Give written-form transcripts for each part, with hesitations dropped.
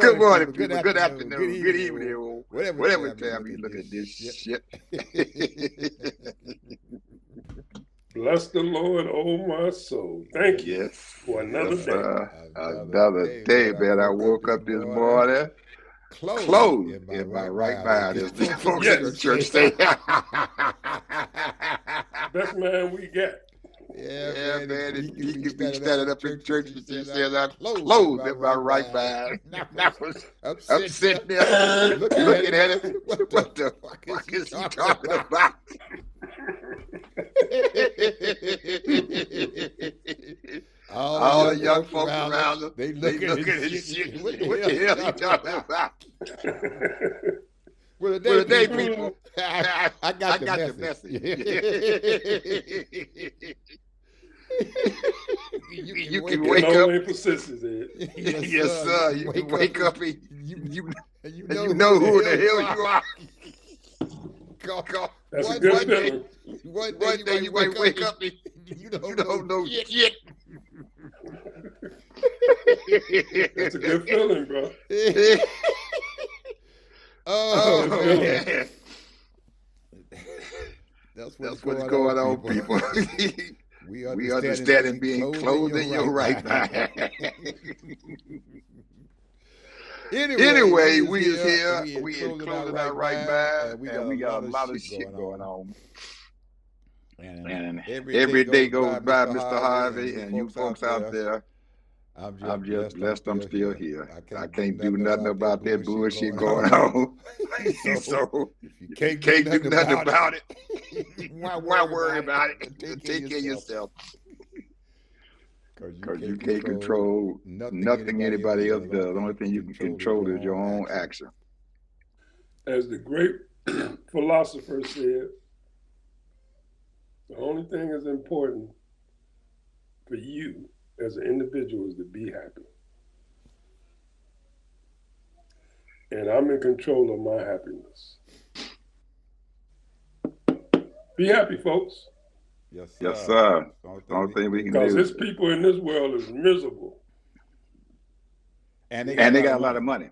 Good morning, people. people. Good Good afternoon. Good afternoon. Good evening, evening, or or whatever whatever time you time look you at look this at this shit. shit. Bless the Lord, oh my soul. Thank you Yes, for another yes, day. sir. Another Another day, day, man. I man. I woke up woke this up this morning morning clothed clothed in my in my right right mind, as mind, the as the folks in the folks in the church church say. say. Best man we got. Yeah, Yeah, man. The man. The deacon be deacon be standing up standing in up in church and church he and he says, "I'm says, I'm clothed in clothed my in my right right mind." mind. And I I was was I'm I'm sitting there sitting there looking at looking him. at him. What the What the fuck is fuck he is he talking talking about? about? All All the the young young folks folks around him, around him, they they looking and looking at his shit. shit and What the saying, what hell the he hell he talking talking about? about? Well, Well, today, today, people, people, I I got the got the message. message. You can You wake can Getting wake old up. ain't persistent, Ed. Yes, Yes, sir. sir. You You can can wake wake up up and you and you and know you who know the who in hell the you hell are. you are. Cause That's a one good day, feeling. one day One you day might you might wake up and you you don't don't know know shit. shit. That's a good feeling, bro. Oh Good Oh feeling. man, man, that's that's what's what's going going on, on, people. people. We We understand understand being being clothed in clothed your in your right right mind. mind. Anyway, Anyway, we is we is here. here. We is We is clothed in our clothed in our right right mind, mind, and we and got a we got lot a of lot of shit shit going going on. on. And And every day every day goes goes by, by, Mr. Mr. Harvey, and Harvey, you and you folks out folks out there. there. I'm I'm just just blessed. I'm blessed I'm still still here. here. I I can't do can't do nothing nothing about that about that bullshit bullshit going going on. on. So So if you if you can't do can't do nothing nothing about it, about it, why why worry worry about it? about it? Take care of Take care of yourself, yourself. because you Because you can't can't control control nothing nothing anybody else anybody does. else The does. only The thing only you thing can you can control is control your is your own own action. action. As the great philosopher said, the only thing that's important for you as an individual is to be happy. And I'm in control of my happiness. Be happy, folks, Yes, Yes, sir. sir. That's the only The thing only we can thing we do. can because do. there's people in this world is miserable And they got And a they lot got of a lot money, of money,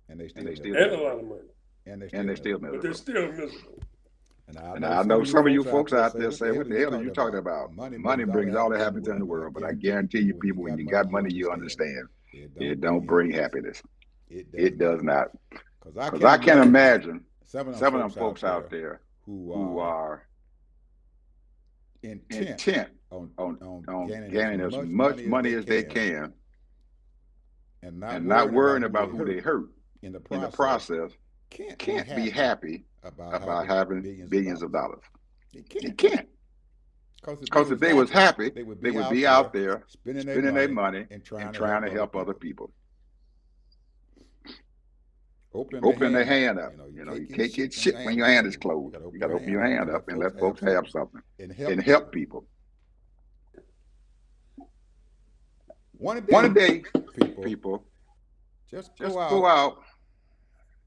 and they and still they still and a miserable, lot miserable. of money, and they And still they still miserable. but they're miserable. still miserable. And I And know I some know of you some of you folks out folks there out say, there "What the say, hell what are the you hell are talking you talking about? about? Money Money brings all the brings all the happiness in the happiness in world." the But I world, but I guarantee you, guarantee people, you, when you people, when got you money, got you money, you understand understand. it It don't bring don't bring happiness. happiness. It does It does not. not. Because I Because can I can imagine imagine some of them some of them folks out folks out there there who who are are intent intent on on, on on gaining as gaining as much much money as money they as they can can and not and not worrying about worrying who they about who they hurt hurt in the in the process process can't be can't be happy happy about about having having billions of billions of dollars. dollars. They They can't. can't. Because if they Because was if they was happy, happy, they would they be would out be there out there spending their spending their money money and and trying to trying help to other help other people. people. Open their Open their hand up. hand up. You You know, can't you get can't shit get when your shit when hand your is hand is closed. You closed. got to You open got your to open hand your up hand and up let and folks let have folks have something something and help and help people. people. One One day, day, people, people, just go just go out out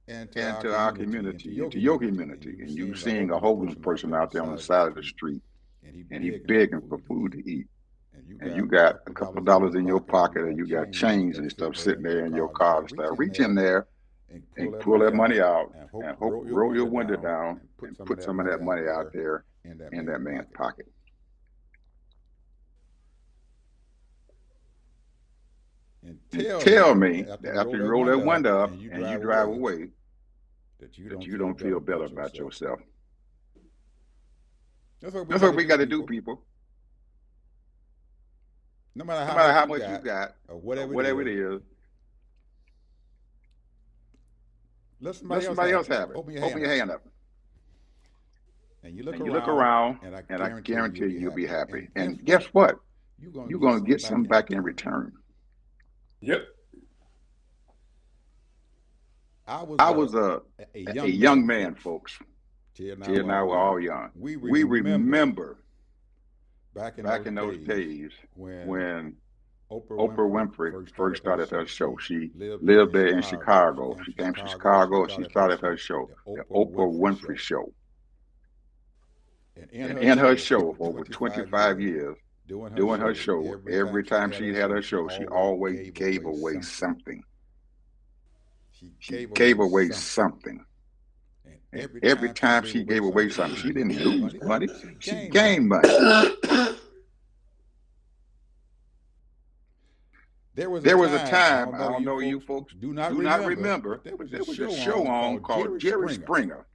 into our into our community, into community, your into your community, and community, you and you seeing a seeing a homeless homeless person out person there on out the there on side the of the side of the street, street, and he and he begging for begging for food to food eat, to eat, and you and got you a got couple a of couple dollars of in your dollars in your pocket, or you pocket, or got you got change and change stuff and sitting stuff there sitting in your there in your car, car just and stuff, reach in reach in there there and pull and that pull money that out, money out and and roll your roll your window window down down and put and some of put that some of money that out money out there there in that in man's that man's pocket. pocket. And And tell tell me me that after that you roll after you that roll that window up window and up you and you drive drive away, away, that you that don't you feel don't better feel better about about yourself. yourself. That's what we That's got what to we do, got to do, people. people. No matter No how matter much how you much you got got or or whatever it whatever it is, is, let let somebody else somebody have else it. have it. Open your Open hand your up. hand up. And you look And you look around, around, and I and I guarantee you guarantee you'll you be you'll be happy. happy. And guess And guess what? what? You're going to You're get going to something get back something in back in return. return. Yep. I was I was a a young young man, man, folks. folks. Till now Till we're now all we're young. all young. We We remember remember back in back those in those days days when when Oprah Oprah Winfrey Winfrey first first started her started show. her show. She She lived there in lived there in Chicago. She Chicago. came She from came from Chicago. She Chicago. She started her started her show, show, the the Oprah Oprah Winfrey Winfrey Show. Show. And in And her in her show show for for over 25 25 years, years, doing her doing her show, show, every every time she time had she her had show, her she show, she always always gave gave away away something. something. She gave away something. And And every every time time she she gave gave away away something, something, she she didn't didn't lose lose money. money. She She gained gained money. money. There was a There was a time, time, I don't know you folks do not do not remember, remember, but there was but a there was a show show on on called called Jerry Jerry Springer. Springer.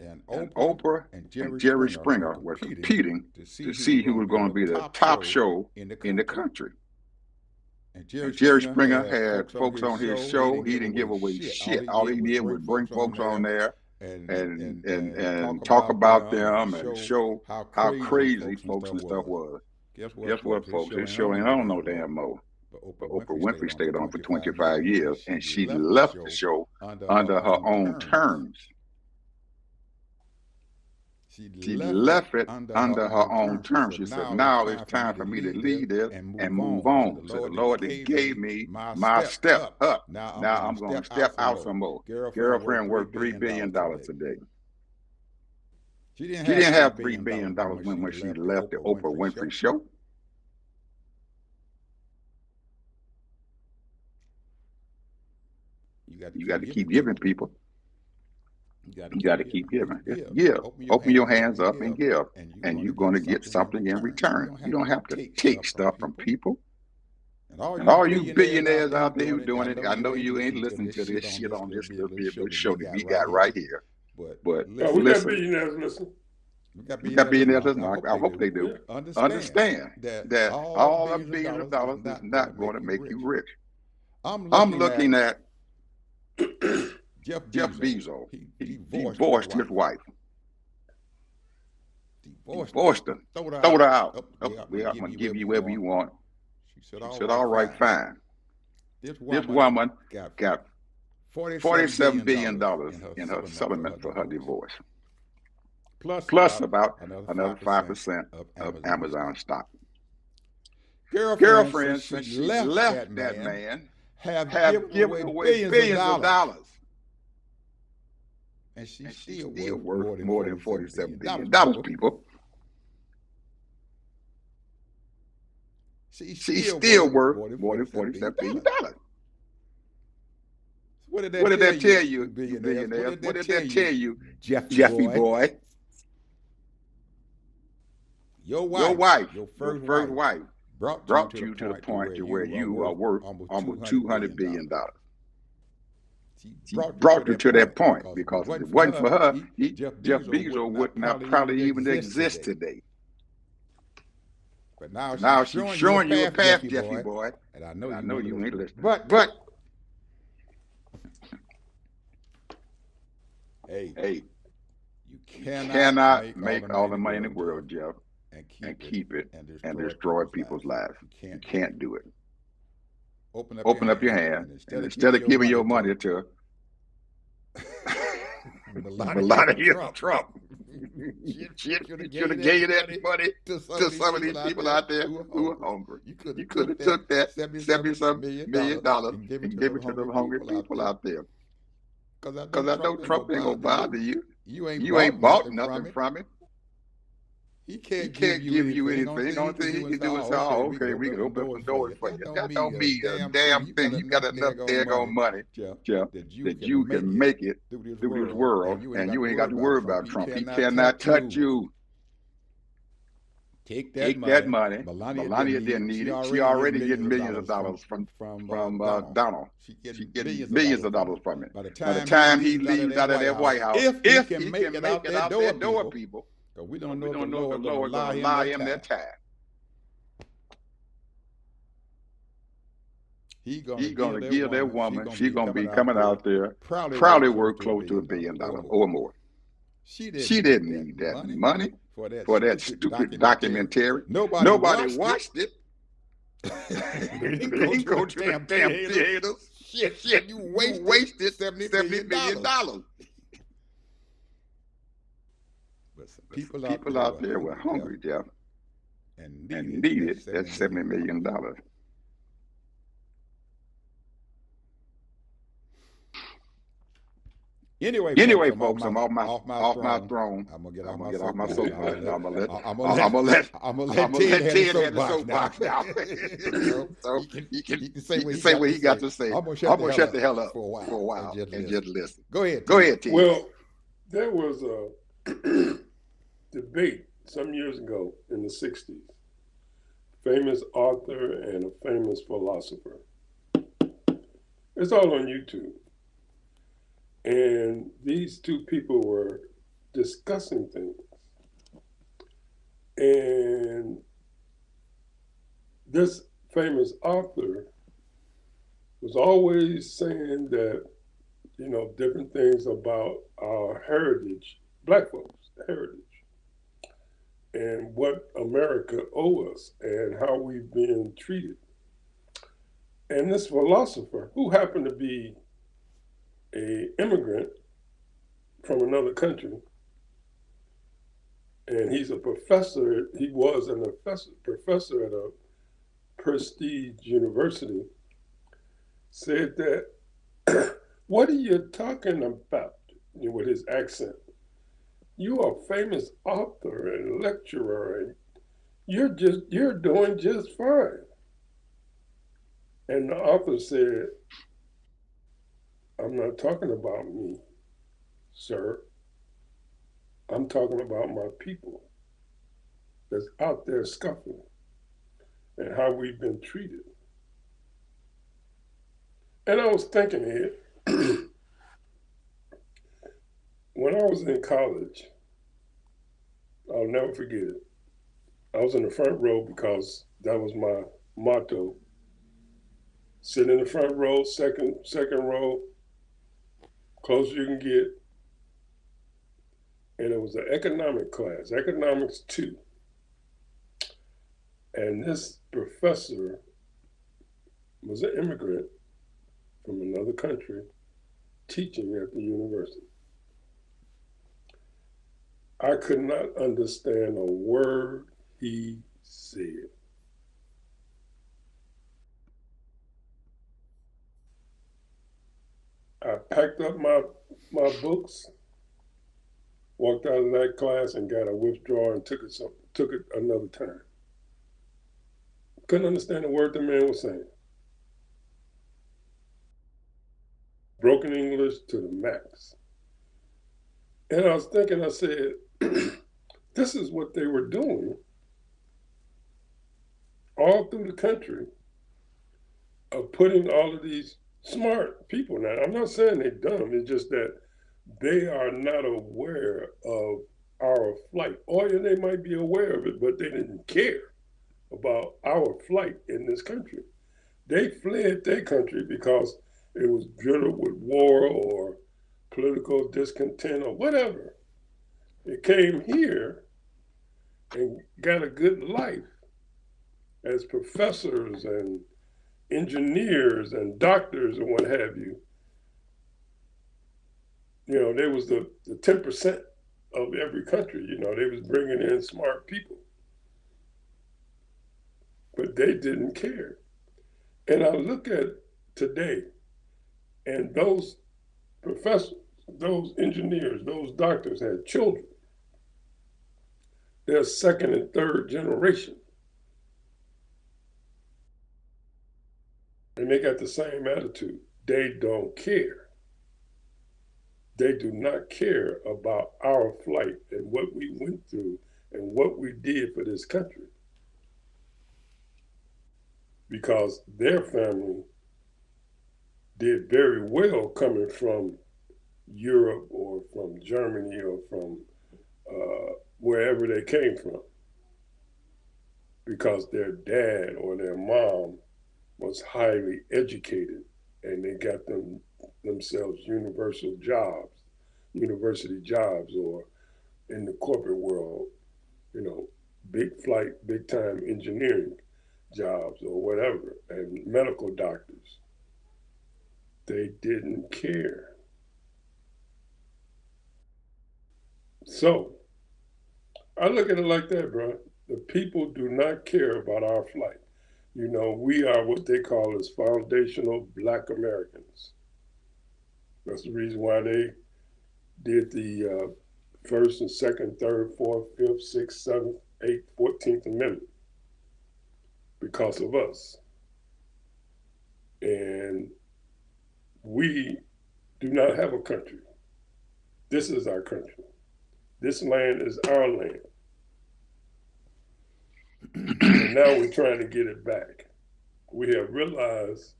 And And Oprah Oprah and and Jerry Jerry Springer Springer were were competing competing to see to who was see who going to was be going to the be the top top show show in the in the country. country. And Jerry And Jerry Springer Springer had had folks on folks his on his show. He show. didn't He give didn't away give away shit. All shit. he All did he was did bring was bring folks on folks on there there and and talk talk about them them and show how how crazy crazy folks and stuff was. Guess Guess what, folks? His folks? show His ain't show on ain't no on no damn damn more. more. But But Oprah Oprah Winfrey Winfrey stayed stayed on on for for 25 25 years, years, and and she she left the left the show show under under her own terms. She She left left it it under her under her own own terms. She terms. said, She said, now it's now it's time for me time to for me to leave this leave this and and move move on. on. So the Lord that gave me my step up. Now I'm Now going I'm to going to step out step out some some more. more. Girlfriend worth Girlfriend $3 worth $3 billion billion today. today. She didn't She have didn't $3 have $3 billion billion when when she she left the left the Oprah Oprah Winfrey Winfrey show. show. You got to keep giving people. You got to keep giving. Just give. Open your hands up and give. And you're going to get something in return. You don't have to take stuff from people. And all you billionaires out there who doing it, I know you ain't listening to this shit on this little show that we got right here. But we got listen, billionaires listening. we got billionaires listening. I hope they do. Yeah. Understand that all the billions of dollars is not going to make you rich. I'm looking at Jeff Jeff Bezos. Bezos. He He divorced divorced his his wife. Divorced her. Throw her Throw her out. out. I'm going to give you whatever you want. She said, She said, all right, fine. This This woman got got $47 billion in her settlement for her divorce. Plus about another 5% of Amazon stock. Girlfriend, since she left that man, have given away billions of dollars. And she's And she's still still worth worth more than $47 billion, people. She's She's still worth more than $47 billion. What did What did that tell you, you billionaires? billionaires? What did that tell you, Jeffy boy? Your Your wife, wife, your your first wife, brought you to the point to where you are worth almost $200 billion. She Brought you to that point because if it wasn't for her, Jeff Bezos would not probably even exist today. But now She's showing you a path, Jeffy boy. And I I know you ain't listening. But hey, you cannot make all the money in the world, Jeff, and keep it and destroy people's lives. You can't do it. Open up your hand, and instead of giving your money to Melania Trump, you should have gave that money to some of these people out there who are hungry. You could have took that $70-some million and gave it to them hungry people out there. Because I know Trump ain't gonna bother you. You ain't bought nothing from it. He can't give you anything. The only thing he can do is say, "Oh, okay, we can open up some doors for you." That don't mean a damn thing. You got enough daggone money, Jeff, that you can make it through this world, and you ain't got to worry about Trump. He cannot touch you. Take that money. Melania didn't need it. She already getting millions of dollars from Donald. She getting millions of dollars from it. By the time he leaves out of that White House, if he can make it out that door, people, because we we don't know don't if know the if Lord the Lord gonna gonna allow allow him him that that time. time. He He's gonna give that woman. She's gonna be coming coming out there, probably worth close to $1 billion or more. She didn't need that money for for that stupid documentary. Nobody watched it. They didn't go to the damn theaters. Shit, you wasted $70 million. But some people out there were hungry, Jeff, and needed that $70 million. Anyway, Anyway, I'm folks, I'm off my off my throne. throne. I'm gonna get off I'm gonna my get off my soapbox. soapbox now. I'm I'm gonna let gonna I'm let gonna Ted let have the Ted have the soapbox now. soapbox now. So So he can say he what can he say got what to he got say. to say. I'm gonna I'm gonna shut the hell up for a for a while while and and just just listen. listen. Go ahead, Go Ted. ahead, Ted. Well, there was a debate some years ago in the 60s. Famous author and a famous philosopher. It's all on YouTube. And these two people were discussing things. And this famous author was always saying that, different things about our heritage, Black folks' heritage, and what America owes us and how we've been treated. And this philosopher, who happened to be an immigrant from another country, and he was a professor at a prestige university, said that, what are you talking about, with his accent? You are a famous author and lecturer, and you're doing just fine. And the author said, I'm not talking about me, sir. I'm talking about my people that's out there scuffling and how we've been treated. And I was thinking here, when I was in college, I'll never forget it. I was in the front row because that was my motto. Sit in the front row, second row, closer you can get. And it was an economic class, economics 2. And this professor was an immigrant from another country teaching at the university. I could not understand a word he said. I packed up my books, walked out of that class and got a withdrawal and took it another time. Couldn't understand a word the man was saying. Broken English to the max. And I was thinking, I said, this is what they were doing all through the country, of putting all of these smart people. Now, I'm not saying they're dumb, it's just that they are not aware of our flight. Or they might be aware of it, but they didn't care about our flight in this country. They fled their country because it was riddled with war or political discontent or whatever. They came here and got a good life as professors and engineers and doctors and what have you. There was the 10% of every country, they was bringing in smart people. But they didn't care. And I look at today, and those professors, those engineers, those doctors had children. They're second and third generation. And they got the same attitude. They don't care. They do not care about our flight and what we went through and what we did for this country. Because their family did very well coming from Europe or from Germany or from wherever they came from. Because their dad or their mom was highly educated and they got themselves university jobs, or in the corporate world, big flight, big time engineering jobs or whatever, and medical doctors. They didn't care. So I look at it like that, bro. The people do not care about our flight. We are what they call as foundational Black Americans. That's the reason why they did the First and Second, Third, Fourth, Fifth, Sixth, Seventh, Eighth, 14th Amendment because of us. And we do not have a country. This is our country. This land is our land. And now we're trying to get it back. We have realized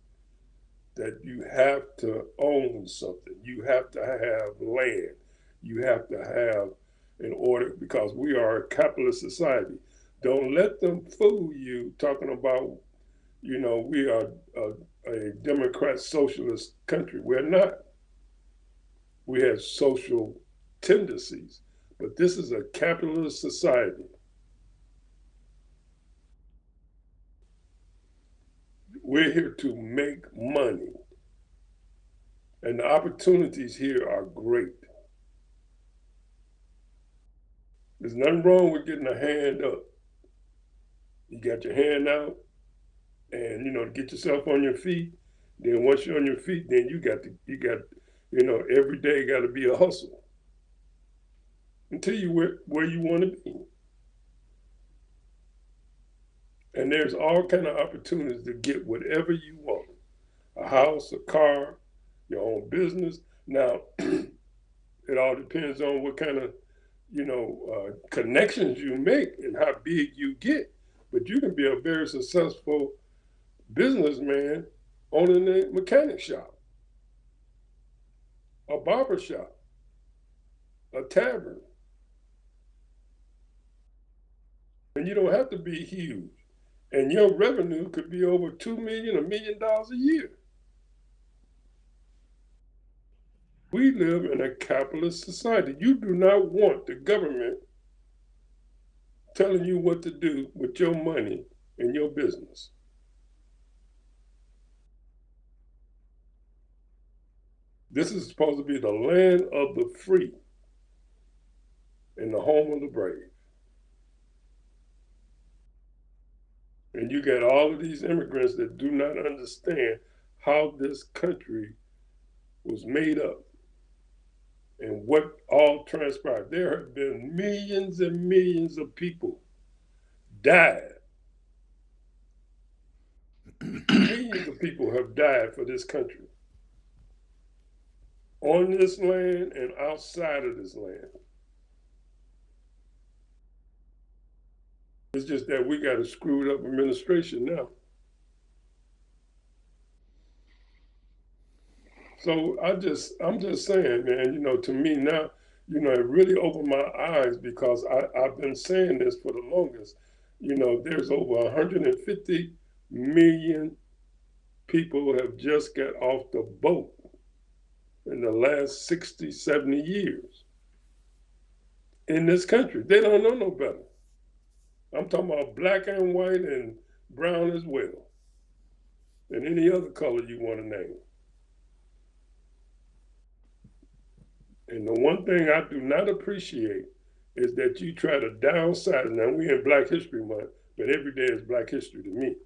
that you have to own something. You have to have land. You have to have in order, because we are a capitalist society. Don't let them fool you talking about, we are a Democrat socialist country. We're not. We have social tendencies, but this is a capitalist society. We're here to make money, and the opportunities here are great. There's nothing wrong with getting a hand up. You got your hand out, and to get yourself on your feet. Then once you're on your feet, then you got every day got to be a hustle until you where you want to be. And there's all kind of opportunities to get whatever you want: a house, a car, your own business. Now, it all depends on what kind of connections you make and how big you get. But you can be a very successful businessman owning a mechanic shop, a barber shop, a tavern. And you don't have to be huge. And your revenue could be over $2 million, $1 million a year. We live in a capitalist society. You do not want the government telling you what to do with your money and your business. This is supposed to be the land of the free and the home of the brave. And you got all of these immigrants that do not understand how this country was made up and what all transpired. There have been millions and millions of people died. Millions of people have died for this country, on this land and outside of this land. It's just that we got a screwed up administration now. So I'm just saying, man, to me now, it really opened my eyes, because I've been saying this for the longest. There's over 150 million people have just got off the boat in the last 60, 70 years in this country. They don't know no better. I'm talking about black and white and brown as well, and any other color you want to name. And the one thing I do not appreciate is that you try to downsize. Now, we in Black History Month, but every day is Black History to me.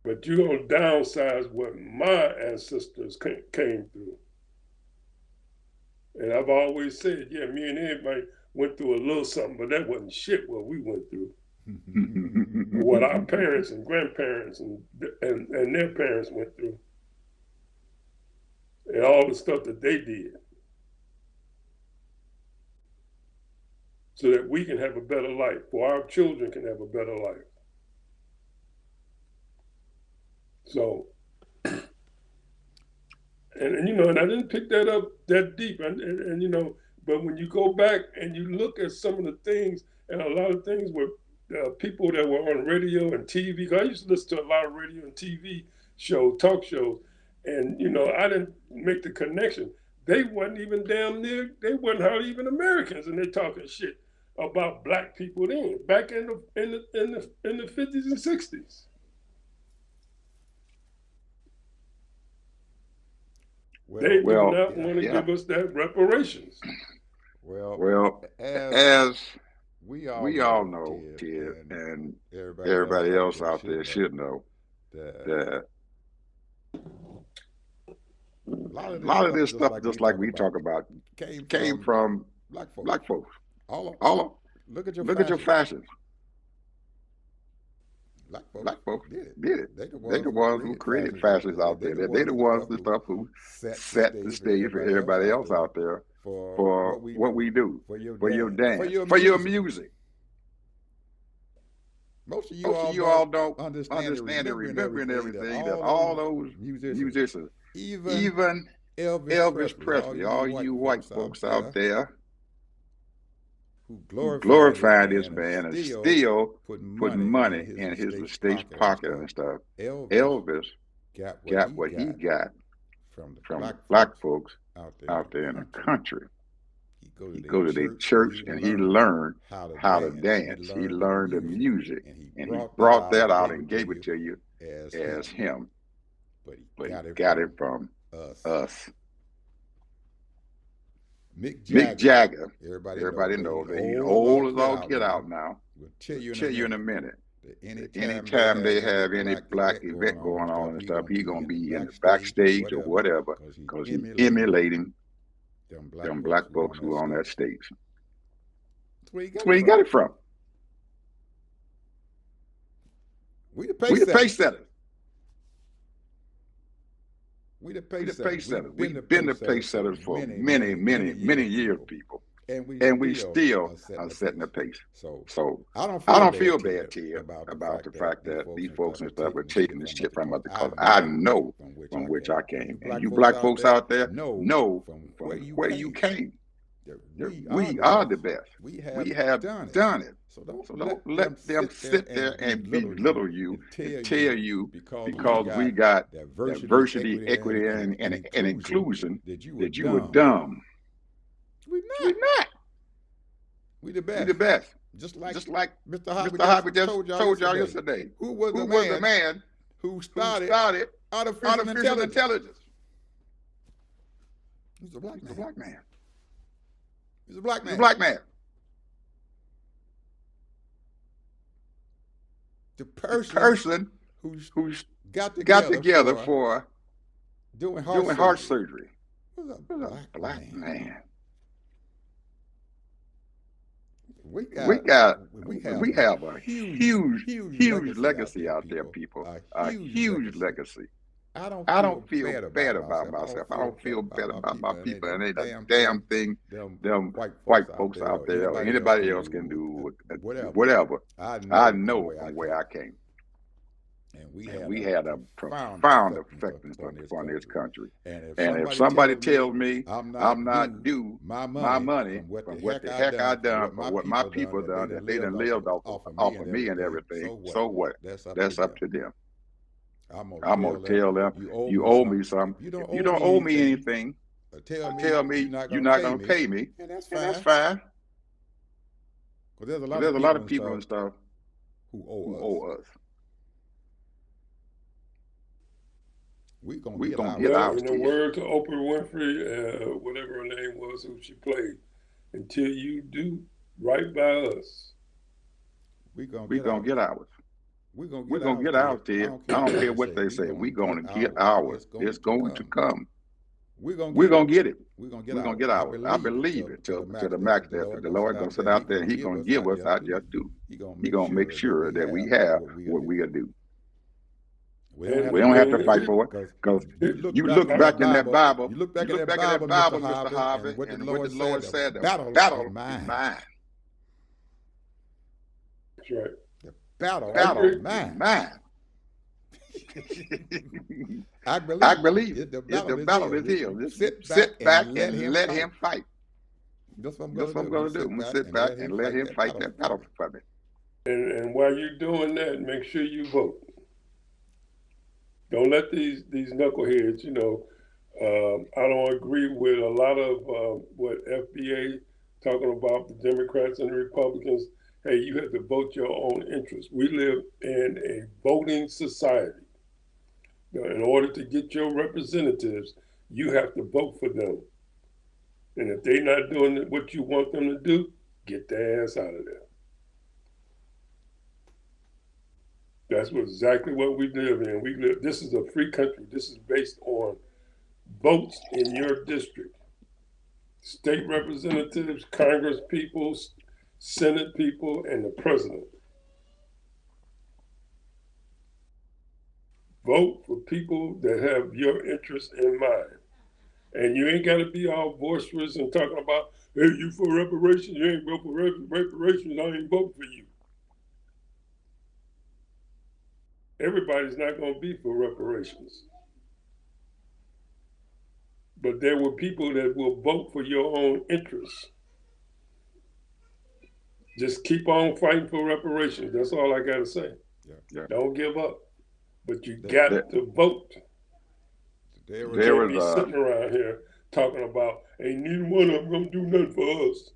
But you're going to downsize what my ancestors came through. And I've always said, yeah, me and everybody went through a little something, but that wasn't shit what we went through. What our parents and grandparents and their parents went through. And all the stuff that they did. So that we can have a better life, for our children can have a better life. So, and and I didn't pick that up that deep, and but when you go back and you look at some of the things, and a lot of things were people that were on radio and TV, because I used to listen to a lot of radio and TV shows, talk shows, and I didn't make the connection. They wasn't even damn near, they wasn't hardly even Americans, and they're talking shit about black people then, back in the 50s and 60s. They do not want to give us that reparations. Well, as we all know, kid, and everybody else out there should know that a A lot of this stuff, just like we talk about, came from black folks. All of, Look at fashion. your fashions. Black folks did did it. They They the ones who created fashions out there. They the ones the stuff who set the stage for everybody else out there for what we do, for your dance, for your music. Most of you all don't understand and remembering everything that all those musicians, even Elvis Presley, all you white folks out there who glorified this man and still putting money in his estate's pocket and stuff. Elvis got what he got from the black folks out there in the country. He go to their church and he learned how to dance. He learned the music and he brought that out and gave it to you as him. But he got it from us. Mick Jagger, everybody knows that he's old as all get out now. We'll tell you in a minute. Anytime they have any black event going on and stuff, he's going to be in the backstage or whatever, because he's emulating them black folks who are on that stage. That's where he got it from. We the pace setters. We the pace setters. We've been the pace setters for many years, people. And we still are setting the pace. So I don't feel bad, Tia, about the fact that these folks and stuff were taking this shit from us, because I know from which I came. And you black folks out there know from where you came. We are the best. We have done it. So don't let them sit there and belittle you and tell you because we got diversity, equity, and inclusion that you were dumb. We're not. We the best. Just like Mr. Harvey just told y'all yesterday. Who was the man who started artificial intelligence? He's a black man. He's a black man. The person who's got together for doing heart surgery was a black man. We have a huge legacy out there, people. A huge legacy. I don't feel bad about myself. I don't feel bad about my people. And ain't a damn thing them white folks out there or anybody else can do whatever. I know from where I came. And we had a profound effect on this country. And if somebody tells me I'm not due my money from what the heck I done, for what my people done, and they done lived off of me and everything, so what? That's up to them. I'm gonna tell them you owe me something. If you don't owe me anything, tell me you're not gonna pay me. And that's fine. Because there's a lot of people and stuff who owe us. We're gonna get out. In the words of Oprah Winfrey, whatever her name was, who she played, until you do right by us, we're gonna get ours. We're gonna get ours, Ted. I don't care what they say. We're gonna get ours. It's going to come. We're gonna get it. We're gonna get ours. I believe it to the max that the Lord gonna sit out there and He gonna give us. I just do. He gonna make sure that we have what we are due. We don't have to fight for it, because you look back in that Bible. You look back in that Bible, Mr. Harvey, and what the Lord said. The battle is mine. That's right. The battle is mine. I believe it. The battle is his. Just sit back and let him fight. That's what I'm going to do. I'm going to sit back and let him fight that battle for me. And while you're doing that, make sure you vote. Don't let these knuckleheads, I don't agree with a lot of what FBA talking about, the Democrats and the Republicans. Hey, you have to vote your own interests. We live in a voting society. In order to get your representatives, you have to vote for them. And if they're not doing what you want them to do, get their ass out of there. That's exactly what we live in. This is a free country. This is based on votes in your district. State representatives, Congress people, Senate people, and the president. Vote for people that have your interest in mind. And you ain't got to be all boisterous and talking about, hey, you for reparations? You ain't vote for reparations, I ain't vote for you. Everybody's not going to be for reparations. But there were people that will vote for your own interests. Just keep on fighting for reparations. That's all I got to say. Yeah. Don't give up. But you got to vote. You can't be sitting around here talking about, ain't neither one of them going to do nothing for us.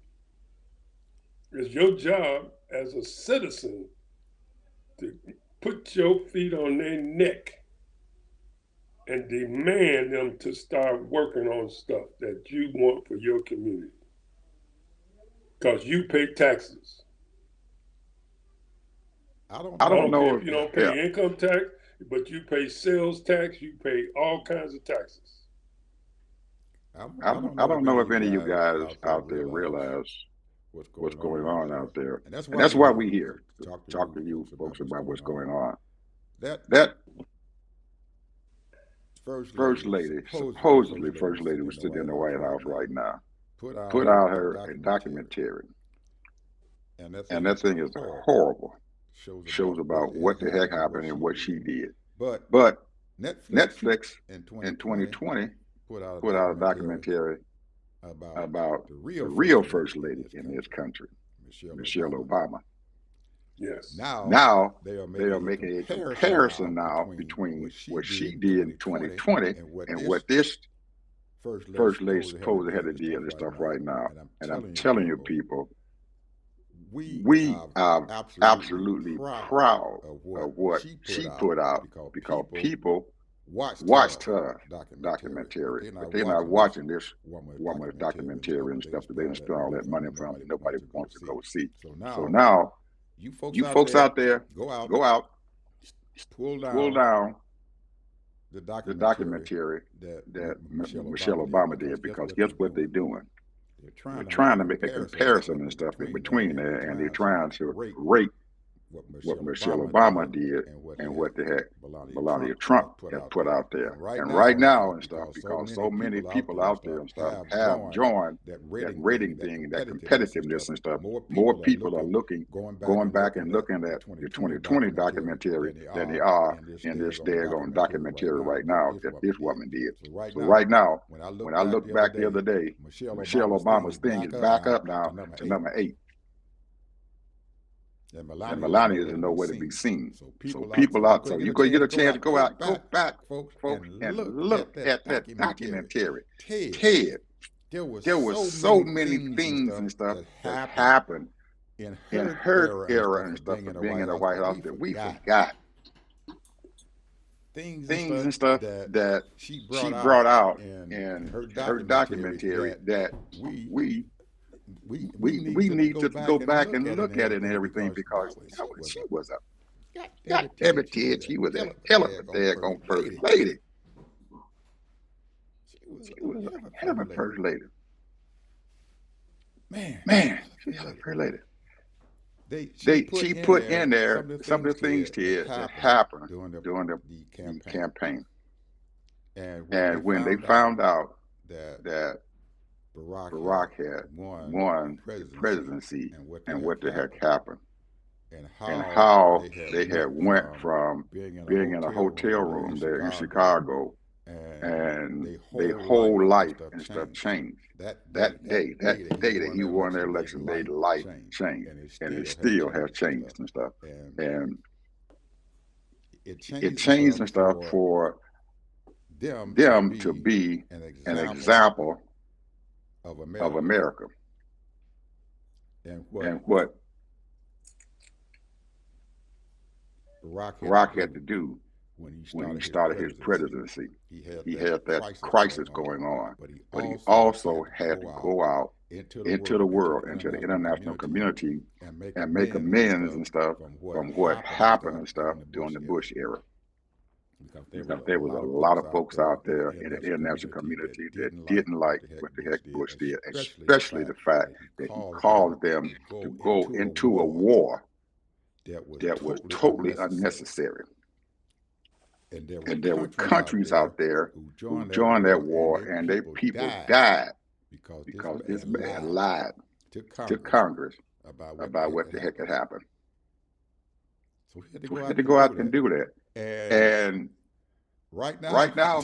It's your job as a citizen to put your feet on their neck and demand them to start working on stuff that you want for your community. Because you pay taxes. I don't know if you don't pay income tax, but you pay sales tax, you pay all kinds of taxes. I don't know if any of you guys out there realize what's going on out there. And that's why we're here, to talk to you folks about what's going on. That First Lady, supposedly First Lady, was sitting in the White House right now, put out her documentary. And that thing is horrible. Shows about what the heck happened and what she did. But Netflix in 2020 put out a documentary about the real First Lady in this country, Michelle Obama. Yes. Now they are making a comparison now between what she did in 2020 and what this First Lady supposedly had to deal and stuff right now. And I'm telling you, people, we are absolutely proud of what she put out because people watched her documentary, but they're not watching this woman's documentary and stuff that they spend all that money from and nobody wants to go see. So now, you folks out there, go out, pull down the documentary that Michelle Obama did, because guess what they're doing? They're trying to make a comparison and stuff in between there, and they're trying to rate what Michelle Obama did and what the heck Melania Trump had put out there. And right now and stuff, because so many people out there and stuff have joined that rating thing, that competitiveness and stuff, more people are going back and looking at the 2020 documentary than they are in this daggone documentary right now that this woman did. So right now, when I look back the other day, Michelle Obama's thing is back up now to number 8. And Melania is nowhere to be seen. So people out, so you get a chance to go back, folks, and look at that documentary. Ted, there was so many things and stuff that happened in her era and stuff of being in the White House that we forgot. Things and stuff that she brought out in her documentary that we need to go back and look at it and everything, because she was a damn it, Ted, she was a hell of a daggone First Lady. She was a hell of a First Lady. Man, she was a First Lady. She put in there some of the things, Ted, that happened during the campaign. And when they found out that Barack had won the presidency and what the heck happened, and how they had went from being in a hotel room there in Chicago, and their whole life and stuff changed. That day that he won the election, their life changed, and it still has changed and stuff. And it changed and stuff for them to be an example of America. And what Barack had to do when he started his presidency, he had that crisis going on, but he also had to go out into the world, into the international community, and make amends and stuff from what happened and stuff during the Bush era. because there was a lot of folks out there in the international community that didn't like what the heck Bush did, especially the fact that he caused them to go into a war that was totally unnecessary. And there were countries out there who joined that war, and their people died because this man lied to Congress about what the heck had happened. So we had to go out and do that. And right now,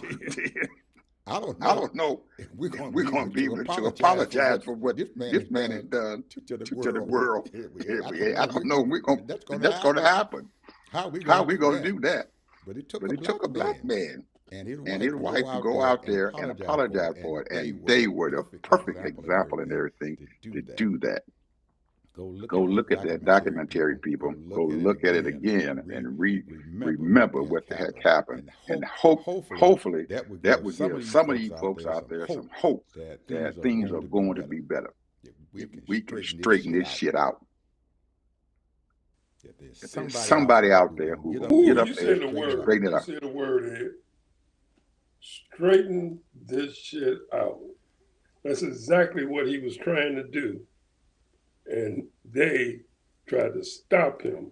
I don't know if we're going to be able to apologize for what this man has done to the world. I don't know if that's going to happen. How are we going to do that? But it took a black man and his wife to go out there and apologize for it. And they were the perfect example and everything to do that. Go look at that documentary, people. Go look at it again and remember what the heck happened. And hopefully that would give some of these folks out there some hope that things are going to be better. We can straighten this shit out. If there's somebody out there who will get up there and straighten it out. You said the word, Ed. Straighten this shit out. That's exactly what he was trying to do. And they tried to stop him.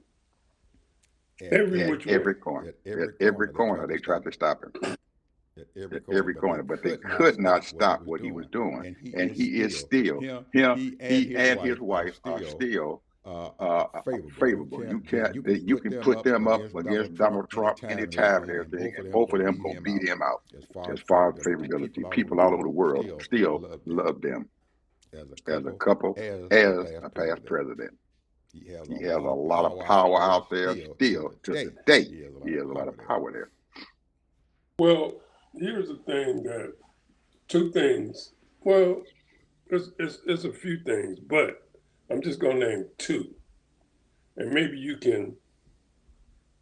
Every corner. At every corner they tried to stop him. At every corner. But they could not stop what he was doing. And he is still, he and his wife are still favorable. You can put them up against Donald Trump anytime and everything, and both of them gonna beat him out. As far as favorability, people all over the world still love them as a couple, as a past president. He has a lot of power out there still to today. He has a lot of power there. Well, here's the thing, that two things. Well, it's a few things, but I'm just going to name two. And maybe you can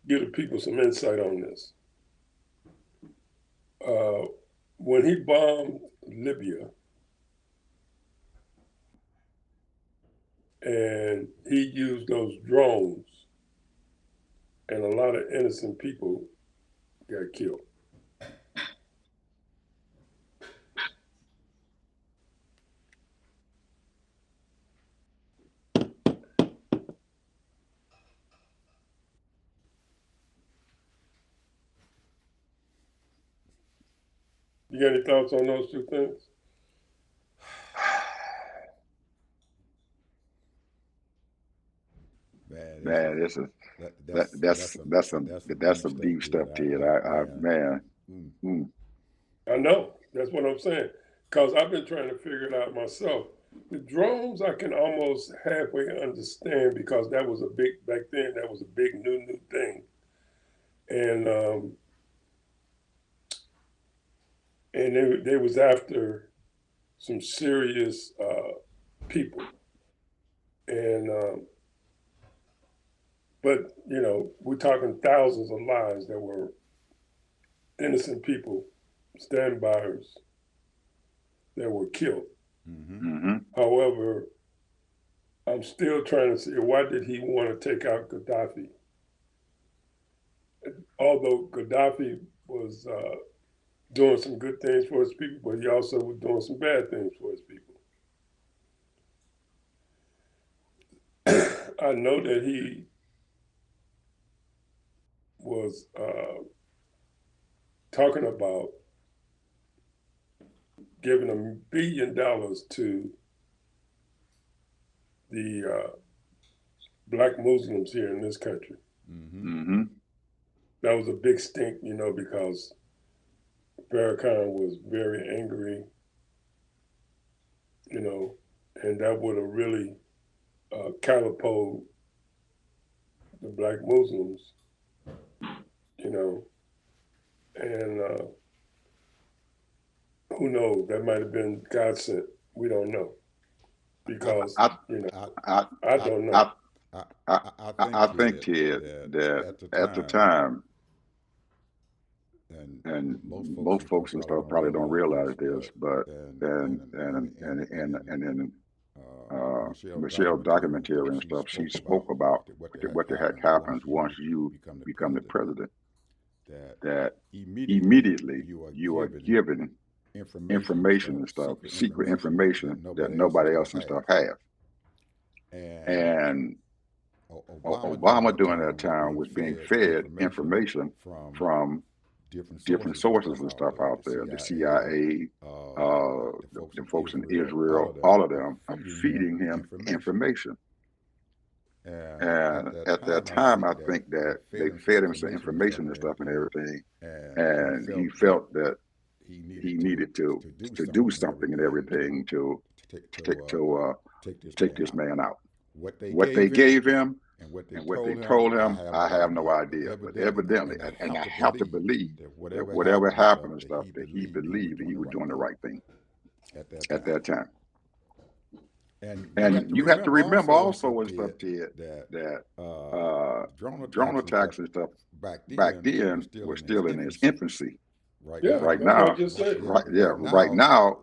give the people some insight on this. When he bombed Libya, and he used those drones, and a lot of innocent people got killed. You got any thoughts on those two things? Man, that's some deep stuff, Ted. Man. I know. That's what I'm saying. Because I've been trying to figure it out myself. The drones I can almost halfway understand, because that was a big, back then, that was a big new thing. And they was after some serious people. And but, you know, we're talking thousands of lives that were innocent people, standbys, that were killed. Mm-hmm. However, I'm still trying to see, why did he want to take out Gaddafi? Although Gaddafi was doing some good things for his people, but he also was doing some bad things for his people. I know that he was talking about giving $1 billion to the Black Muslims here in this country. Mm-hmm. That was a big stink, you know, because Farrakhan was very angry, you know, and that would have really catapulted the Black Muslims, you know, and who knows, that might have been God sent. We don't know, because I don't know. I think, Ted, that at the time, and most folks and stuff probably don't realize this, but then Michelle's documentary and stuff, she spoke about what the heck happens once you become the president. that immediately immediately you are given information and stuff, secret information that nobody else and stuff have. And Obama during that time was being fed information from different sources and stuff out there. The CIA, the folks in Israel, all of them are feeding him information. And at that time, I think that they fed him some information and stuff and everything, and he felt that he needed to do something and everything to take this man out. What they gave him and what they told him, I have no idea. But evidently, and I have to believe that whatever happened and stuff, that he believed that he was doing the right thing at that time. And you have to remember also and stuff, Ted, that drone attacks and stuff back then were still in its infancy. Right now, right now,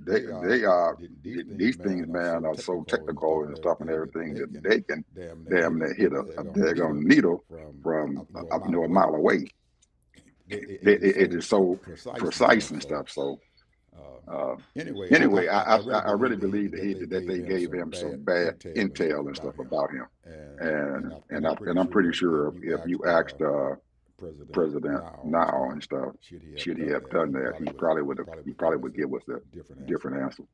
they are, these things, man, are so technical and stuff and everything that they can damn near hit a daggone needle from a mile away. It is so precise and stuff. So anyway, I really believe that they gave him some bad intel and stuff about him, and I'm pretty sure if you asked President now and stuff, should he have done that, he probably would give us a different answer.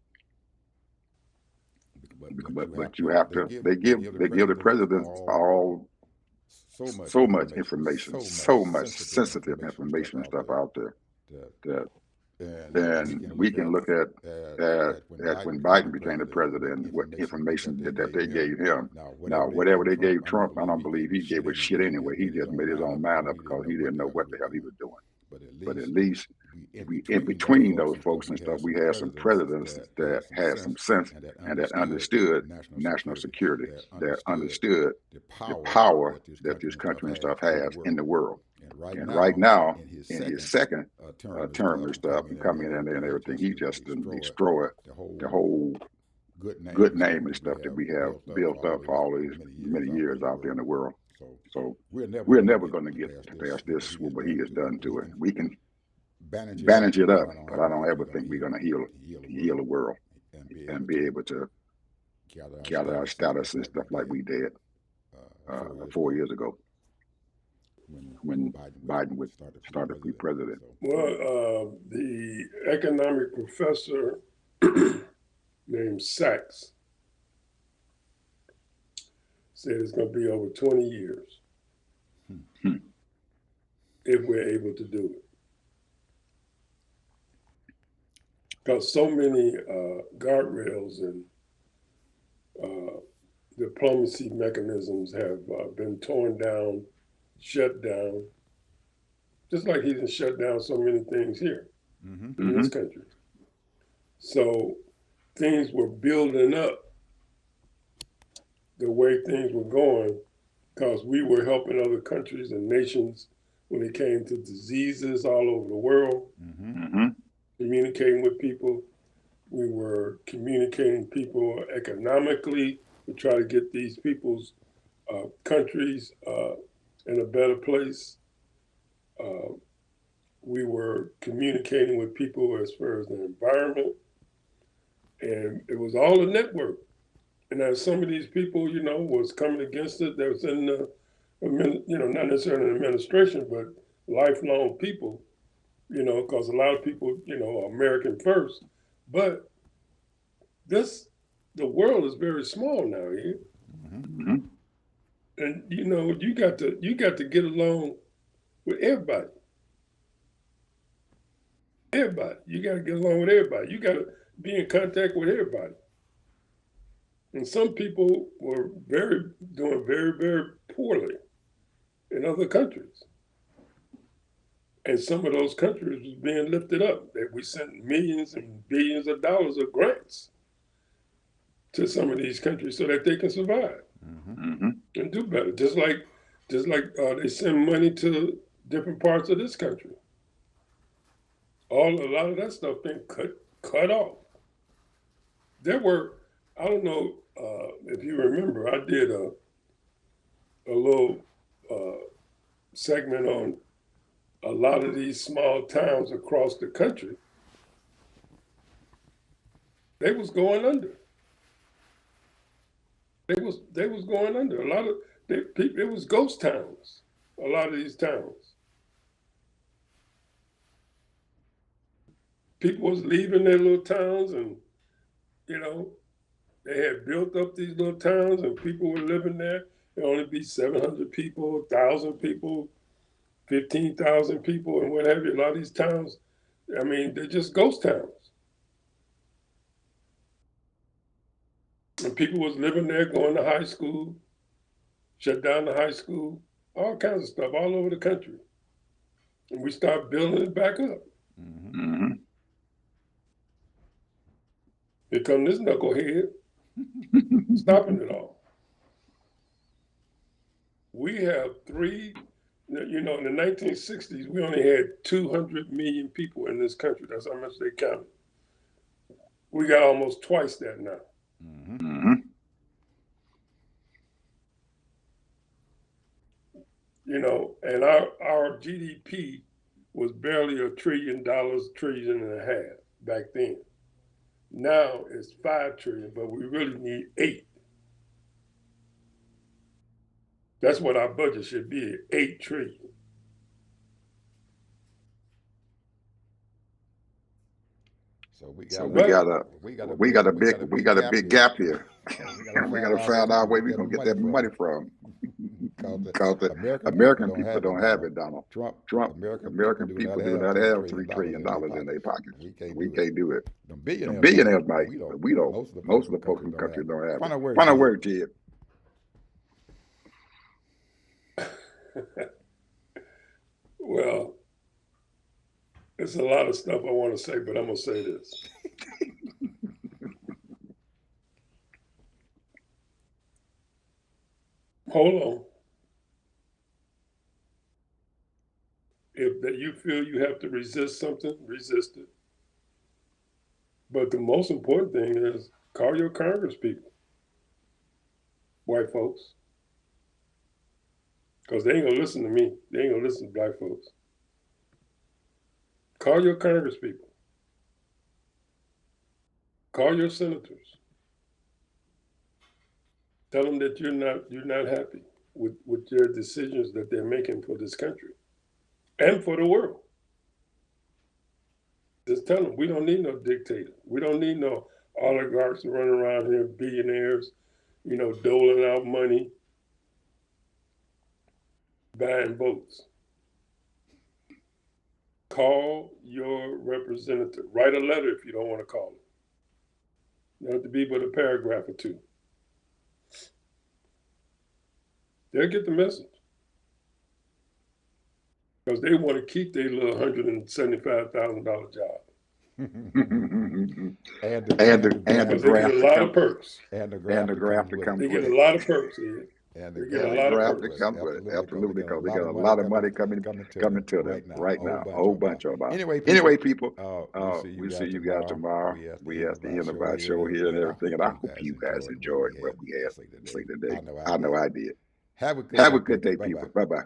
But you have to, they give the presidents all so much information, so much sensitive information and stuff out there that. And we can look at when Biden became the president, what information that they gave him. Now, whatever they gave Trump, I don't believe he gave a shit anyway. He just made his own mind up because he didn't know what the hell he was doing. But at least in between those folks and stuff, we had some presidents that had some sense and that understood national security, that understood the power that this country and stuff has in the world. And right now, in his second term and stuff, coming in there and everything, he just destroyed the whole good name and stuff that we have built up for all these many years out there in the world. So we're never going to get past this with what he has done to it. We can bandage it up, but I don't ever think we're going to heal the world and be able to gather our status and stuff like we did 4 years ago, when Biden would start to be president. Well, the economic professor named Sachs said it's going to be over 20 years if we're able to do it. Because so many guardrails and diplomacy mechanisms have been torn down, shut down, just like he didn't shut down so many things here in this country. So things were building up the way things were going because we were helping other countries and nations when it came to diseases all over the world, communicating with people. We were communicating people economically to try to get these people's countries in a better place. We were communicating with people as far as the environment, and it was all a network. And as some of these people, was coming against it, that was in the, not necessarily in the administration, but lifelong people, because a lot of people, are American first. But the world is very small now here. And you got to get along with everybody. Everybody. You got to get along with everybody. You got to be in contact with everybody. And some people were doing very, very poorly in other countries. And some of those countries was being lifted up. That we sent millions and billions of dollars of grants to some of these countries so that they can survive and do better. Just like they send money to different parts of this country. A lot of that stuff been cut off. There were, I don't know if you remember, I did a little segment on a lot of these small towns across the country, they was going under. They was going under. A lot of people, it was ghost towns. A lot of these towns, people was leaving their little towns, and they had built up these little towns, and people were living there. There only be 700 people, 1,000 people, 15,000 people, and what have you. A lot of these towns, I mean, they're just ghost towns. And people was living there, going to high school, shut down the high school, all kinds of stuff all over the country. And we start building it back up. Mm-hmm. Here come this knucklehead, stopping it all. We have in the 1960s, we only had 200 million people in this country. That's how much they counted. We got almost twice that now. Mm-hmm. And our GDP was barely $1 trillion, $1.5 trillion back then. Now it's $5 trillion, but we really need 8. That's what our budget should be, $8 trillion. So we got a big gap here. We got to find out where we're gonna get that money from. Because the American people don't have it, Donald. American people do not have $3 trillion in their pockets. We can't do it. The billionaires might, but we don't. Most of the folks in the country don't have it. Find a word, Ted. Well, there's a lot of stuff I want to say, but I'm going to say this. Hold on. If that you feel you have to resist something, resist it. But the most important thing is call your Congress people, white folks. Because they ain't going to listen to me. They ain't going to listen to black folks. Call your Congress people. Call your senators. Tell them that you're not happy with their decisions that they're making for this country and for the world. Just tell them we don't need no dictator. We don't need no oligarchs running around here, billionaires, doling out money, buying votes. Call your representative. Write a letter if you don't want to call them. You don't have to be but a paragraph or two. They'll get the message. Because they want to keep their little $175,000 job. and the graft, a lot of perks. And the graft that comes with it. They get a lot of perks, Ed. And the graft that comes with it. Absolutely, because they got a lot of money coming to them right now. A whole bunch of them. Anyway, people, we'll see you guys tomorrow. We at the end of our show here and everything. And I hope you guys enjoyed what we had to say today. I know I did. Have a good day, people. Bye-bye.